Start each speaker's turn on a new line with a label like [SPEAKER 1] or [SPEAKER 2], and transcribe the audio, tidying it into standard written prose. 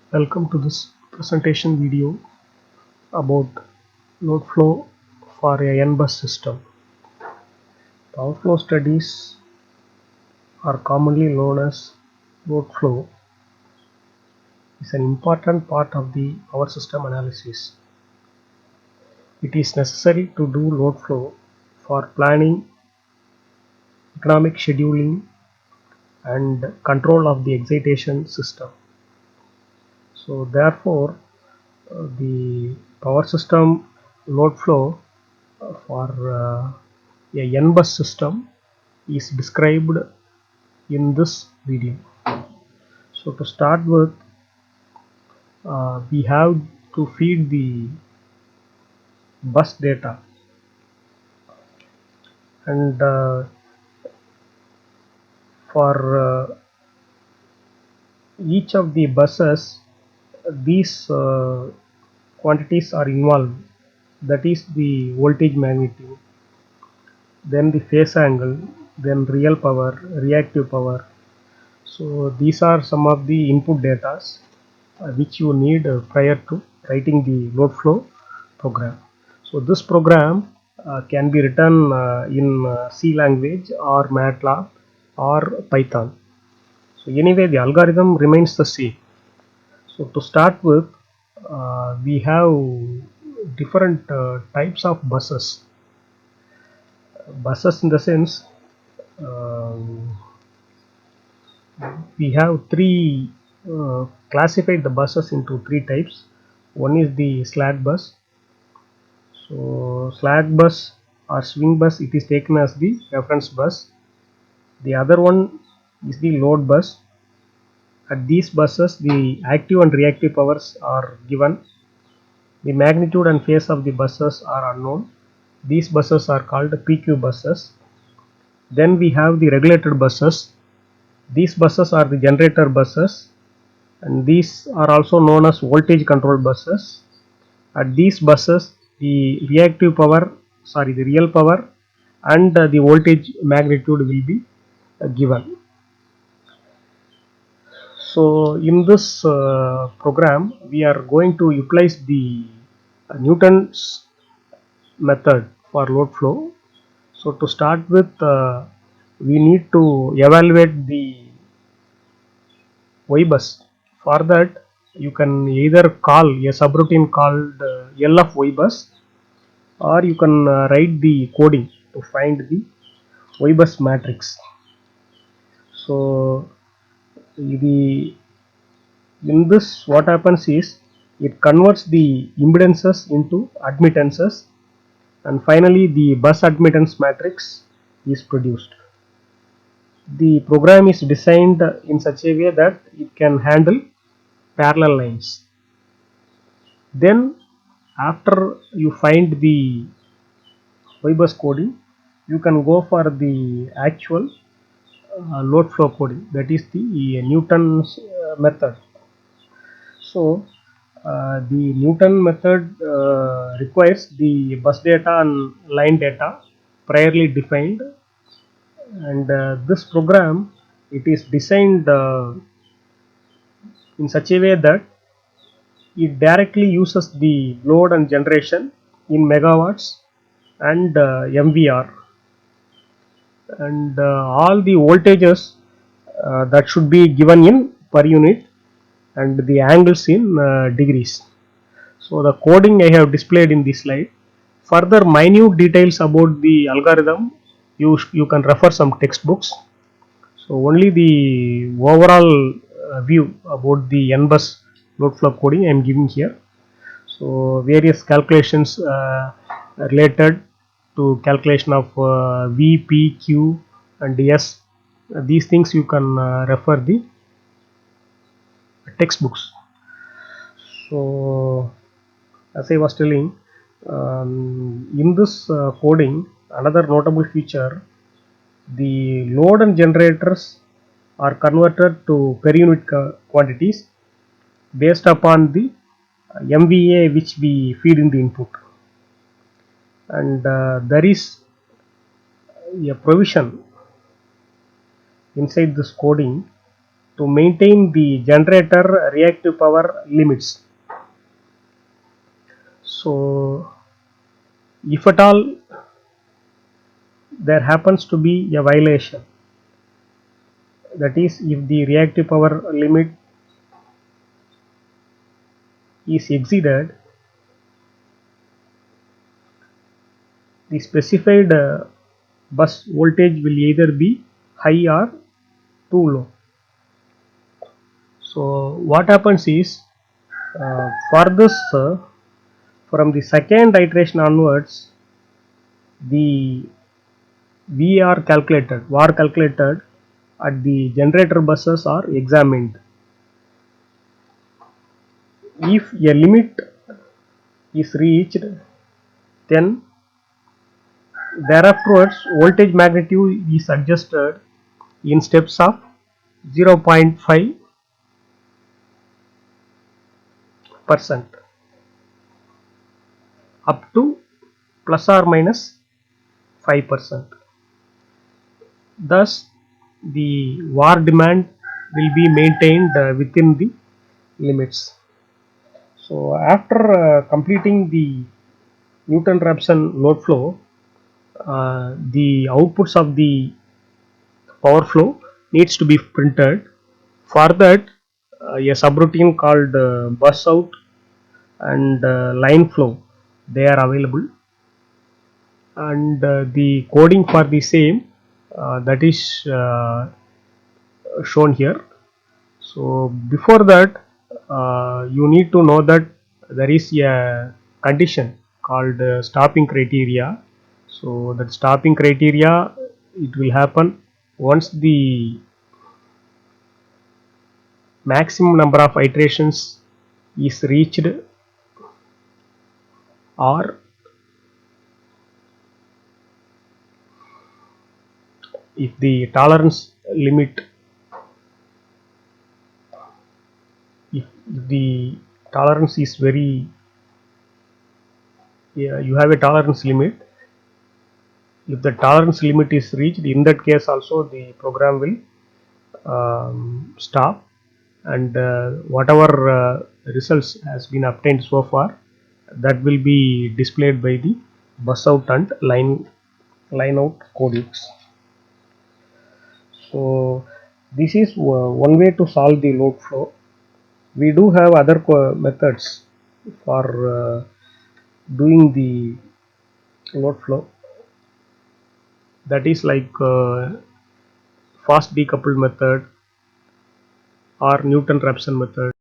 [SPEAKER 1] Welcome to this presentation video about load flow for a N-bus system. Power flow studies are commonly known as load flow is an important part of the power system analysis. It is necessary to do load flow for planning, economic scheduling and control of the excitation system. So therefore the power system load flow for a N-bus system is described in this video. So to start with, we have to feed the bus data, and for each of the buses these quantities are involved, that is the voltage magnitude, then the phase angle, then real power, reactive power. So these are some of the input data which you need prior to writing the load flow program. So this program can be written in C language or MATLAB or Python. So anyway, the algorithm remains the same. So to start with, we have different types of buses. Buses in the sense, um, we have three classified the buses into three types. One is the slack bus. So slack bus or swing bus, it is taken as the reference bus. The other one is the load bus. At these buses the active and reactive powers are given. The magnitude and phase of the buses are unknown. These buses are called PQ buses. Then we have the regulated buses. These buses are the generator buses, and these are also known as voltage controlled buses. At these buses the the real power and the voltage magnitude will be given. So in this program we are going to utilize the Newton's method for load flow. So to start with, we need to evaluate the Y bus. For that, you can either call a subroutine called LF Y bus, or you can write the coding to find the Y bus matrix. So the in this what happens is it converts the impedances into admittances, and finally the bus admittance matrix is produced. The program is designed in such a way that it can handle parallel lines. Then after you find the Y-bus coding, you can go for the actual load flow coding, that is the Newton's method. So the Newton method requires the bus data and line data priorly defined, and this program it is designed in such a way that it directly uses the load and generation in megawatts and MVR, and all the voltages that should be given in per unit, and the angles in degrees. So the coding I have displayed in this slide. Further minute details about the algorithm, you can refer some textbooks. So only the overall view about the N-bus load flow coding I am giving here. So various calculations related to calculation of V, P, Q and S, these things you can refer the textbooks. So as I was telling, in this coding, another notable feature, the load and generators are converted to per unit quantities based upon the MVA which we feed in the input, and there is a provision inside this coding to maintain the generator reactive power limits. So if at all there happens to be a violation, that is if the reactive power limit is exceeded, the specified bus voltage will either be high or too low. So what happens is, for this from the second iteration onwards, the VAR calculated at the generator buses are examined. If a limit is reached, then thereafterwards voltage magnitude is adjusted in steps of 0.5% up to plus or minus 5%. Thus, the VAR demand will be maintained within the limits. So, after completing the Newton-Raphson load flow, the outputs of the power flow needs to be printed. For that, a subroutine called bus out and line flow, they are available, and the coding for the same, that is shown here. So before that, you need to know that there is a condition called stopping criteria. So that stopping criteria, it will happen once the maximum number of iterations is reached, or if the tolerance limit, if the tolerance is very, you have a tolerance limit. If the tolerance limit is reached, in that case also the program will stop, and whatever results has been obtained so far, that will be displayed by the bus out and line out codecs. So this is one way to solve the load flow. We do have other methods for doing the load flow, that is like fast decoupled method or Newton-Raphson method.